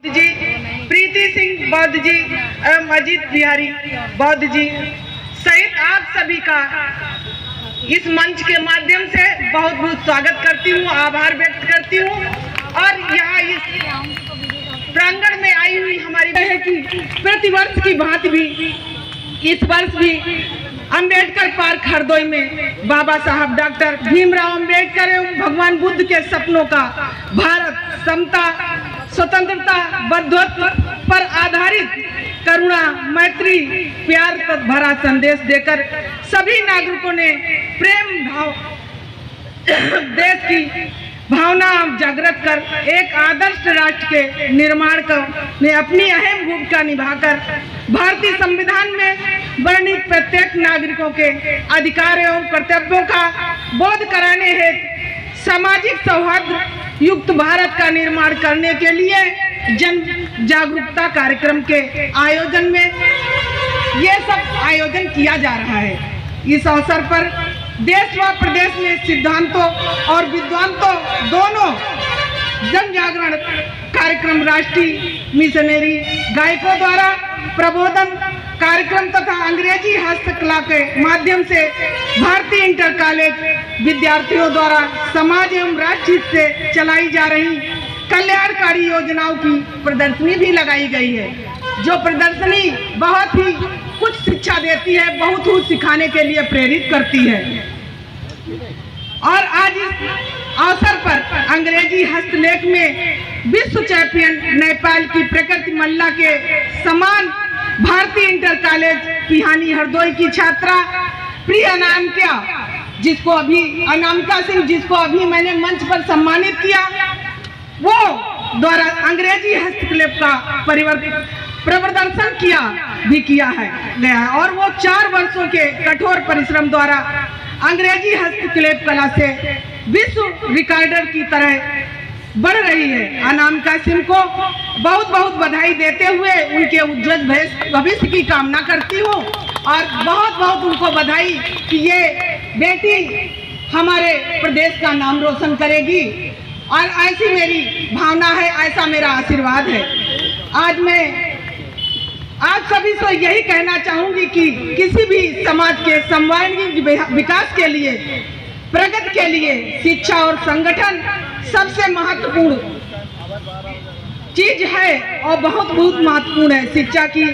जी, प्रीति सिंह बौद्ध जी एवं अजीत बिहारी बौद्ध जी सहित आप सभी का इस मंच के माध्यम से बहुत बहुत स्वागत करती हूँ, आभार व्यक्त करती हूँ। और यहाँ इस प्रांगण में आई हुई हमारी है कि प्रतिवर्ष की भांति भी इस वर्ष भी अंबेडकर पार्क हरदोई में बाबा साहब डॉक्टर भीमराव अंबेडकर एवं भगवान बुद्ध के सपनों का भारत समता स्वतंत्रता बंधुत्व पर आधारित करुणा मैत्री प्यार भरा संदेश देकर सभी नागरिकों ने प्रेम भाव देश की भावना जागृत कर एक आदर्श राष्ट्र के निर्माण में अपनी अहम भूमिका निभाकर भारतीय संविधान में वर्णित प्रत्येक नागरिकों के अधिकार एवं कर्तव्यों का बोध कराने हेतु सामाजिक सौहार्द युक्त भारत का निर्माण करने के लिए जन जागरूकता कार्यक्रम के आयोजन में ये सब आयोजन किया जा रहा है। इस अवसर पर देश व प्रदेश में सिद्धांतों और विद्वानों दोनों जन जागरण कार्यक्रम राष्ट्रीय मिशनरी गायकों द्वारा प्रबोधन कार्यक्रम तथा अंग्रेजी हस्तकला के माध्यम से भारतीय इंटर कॉलेज विद्यार्थियों द्वारा समाज एवं राष्ट्र हित से चलाई जा रही कल्याणकारी योजनाओं की प्रदर्शनी भी लगाई गई है, जो प्रदर्शनी बहुत ही कुछ शिक्षा देती है, बहुत कुछ सिखाने के लिए प्रेरित करती है। और आज इस अवसर पर अंग्रेजी हस्तलेख में विश्व चैंपियन नेपाल की प्रकृति मल्ला के समान भारतीय इंटर कॉलेज पिहानी हरदोई की छात्रा प्रिय अनामिका सिंह, जिसको अभी मैंने मंच पर सम्मानित किया, वो द्वारा अंग्रेजी हस्तलेख का प्रदर्शन किया गया है और वो 4 वर्षों के कठोर परिश्रम द्वारा अंग्रेजी हस्तलेख कला से विश्व रिकॉर्डर की तरह बढ़ रही है। अनामिका सिंह को बहुत बहुत बधाई देते हुए उनके उज्जवल भविष्य की कामना करती हूँ और बहुत बहुत उनको बधाई कि ये बेटी हमारे प्रदेश का नाम रोशन करेगी और ऐसी मेरी भावना है, ऐसा मेरा आशीर्वाद है। आज मैं आप सभी से यही कहना चाहूंगी कि किसी भी समाज के सर्वांगीण विकास के लिए, प्रगति के लिए शिक्षा और संगठन सबसे महत्वपूर्ण चीज है और बहुत महत्वपूर्ण है। शिक्षा की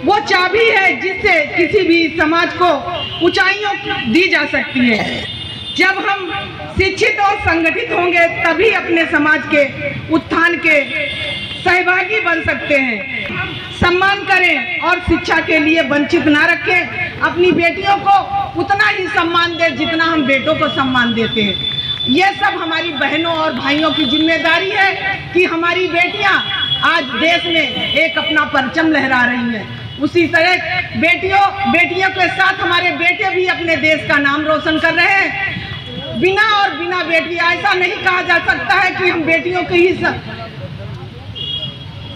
वो चाबी है जिससे किसी भी समाज को ऊंचाइयों दी जा सकती है। जब हम शिक्षित और संगठित होंगे तभी अपने समाज के उत्थान के सहभागी बन सकते हैं। सम्मान करें और शिक्षा के लिए वंचित ना रखें। अपनी बेटियों को उतना ही सम्मान दें जितना हम बेटों को सम्मान देते हैं। ये सब हमारी बहनों और भाइयों की जिम्मेदारी है कि हमारी बेटियां आज देश में एक अपना परचम लहरा रही हैं। उसी तरह बेटियों के साथ हमारे बेटे भी अपने देश का नाम रोशन कर रहे हैं। बिना बेटी ऐसा नहीं कहा जा सकता है कि हम बेटियों की ही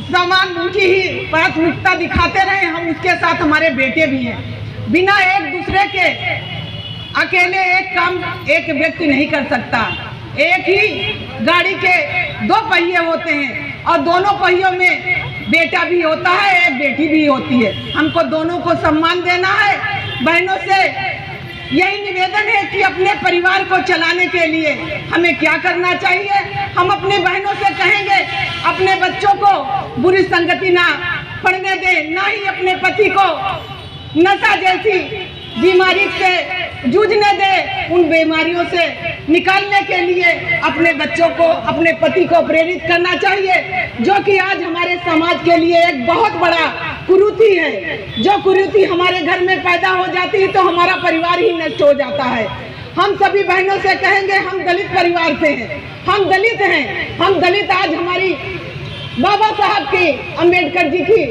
समान उनकी ही प्राथमिकता दिखाते रहे, हम उसके साथ हमारे बेटे भी हैं। बिना एक दूसरे के अकेले एक काम एक व्यक्ति नहीं कर सकता। एक ही गाड़ी के 2 पहिए होते हैं और दोनों पहियों में बेटा भी होता है, एक बेटी भी होती है। हमको दोनों को सम्मान देना है। बहनों से यही निवेदन है कि अपने परिवार को चलाने के लिए हमें क्या करना चाहिए। हम अपने बहनों से कहेंगे अपने बच्चों को बुरी संगति ना पड़ने दे, ना ही अपने पति को नशा जैसी बीमारी से जूझने दे। उन बीमारियों से निकालने के लिए अपने बच्चों को, अपने पति को प्रेरित करना चाहिए, जो कि आज हमारे समाज के लिए एक बहुत बड़ा कुरीति है। जो कुरीति हमारे घर में पैदा हो जाती है तो हमारा परिवार ही नष्ट हो जाता है। हम सभी बहनों से कहेंगे, हम दलित परिवार से हैं, हम दलित हैं। हम दलित आज हमारी बाबा साहब की, अंबेडकर जी की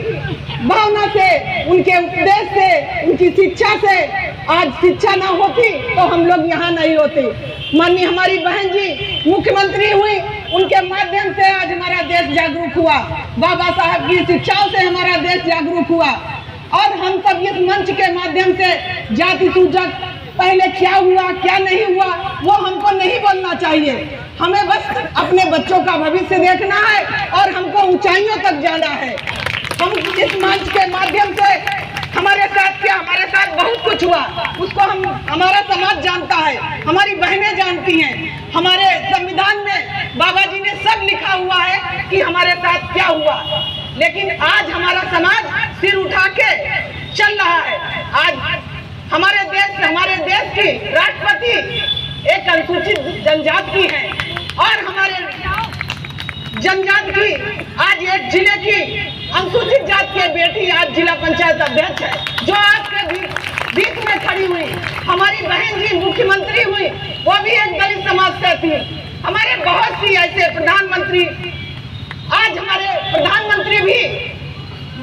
भावना से, उनके उपदेश से, उनकी शिक्षा से, आज शिक्षा ना होती तो हम लोग यहाँ नहीं होते। माननीय हमारी बहन जी मुख्यमंत्री हुई, उनके माध्यम से आज हमारा देश जागरूक हुआ। बाबा साहब की शिक्षाओं से हमारा देश जागरूक हुआ और हम सब इस मंच के माध्यम से जाति सूचक पहले क्या हुआ क्या नहीं हुआ वो हमको नहीं बोलना चाहिए। हमें बस अपने बच्चों का भविष्य देखना है और हमको ऊंचाइयों तक जाना है। हम इस मंच के माध्यम से हमारे साथ बहुत कुछ हुआ, उसको हमारा समाज जानता है, हमारी बहनें जानती हैं। हमारे संविधान में बाबा जी ने सब लिखा हुआ है कि हमारे साथ क्या हुआ, लेकिन आज हमारा समाज सिर उठा के चल रहा है। आज हमारे देश की राष्ट्रपति एक अनुसूचित जनजाति की है और हमारे जनजात की आज एक जिले की अनुसूचित जाति की बेटी आज जिला पंचायत अध्यक्ष है, जो आपके बीच में खड़ी हुई। हमारी बहन जी मुख्यमंत्री हुई, वो भी एक दलित समाज से थी। हमारे बहुत सी ऐसे प्रधानमंत्री, आज हमारे प्रधानमंत्री भी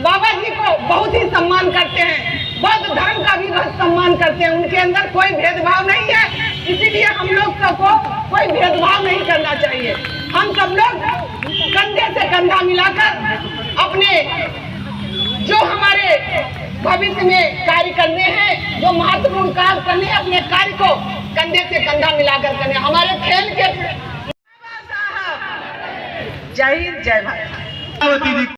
बाबा जी को बहुत ही सम्मान करते हैं, बौद्ध धर्म का भी बहुत सम्मान करते हैं। उनके अंदर कोई भेदभाव नहीं है, इसीलिए हम लोग सबको कोई भेदभाव नहीं करना चाहिए। हम सब लोग कंधे से कंधा मिलाकर अपने जो हमारे भविष्य में कार्य करने हैं, जो महत्वपूर्ण कार्य करने हैं, अपने कार्य को कंधे से कंधा मिलाकर करने। हमारे खेल के जय हिंद जय भारत।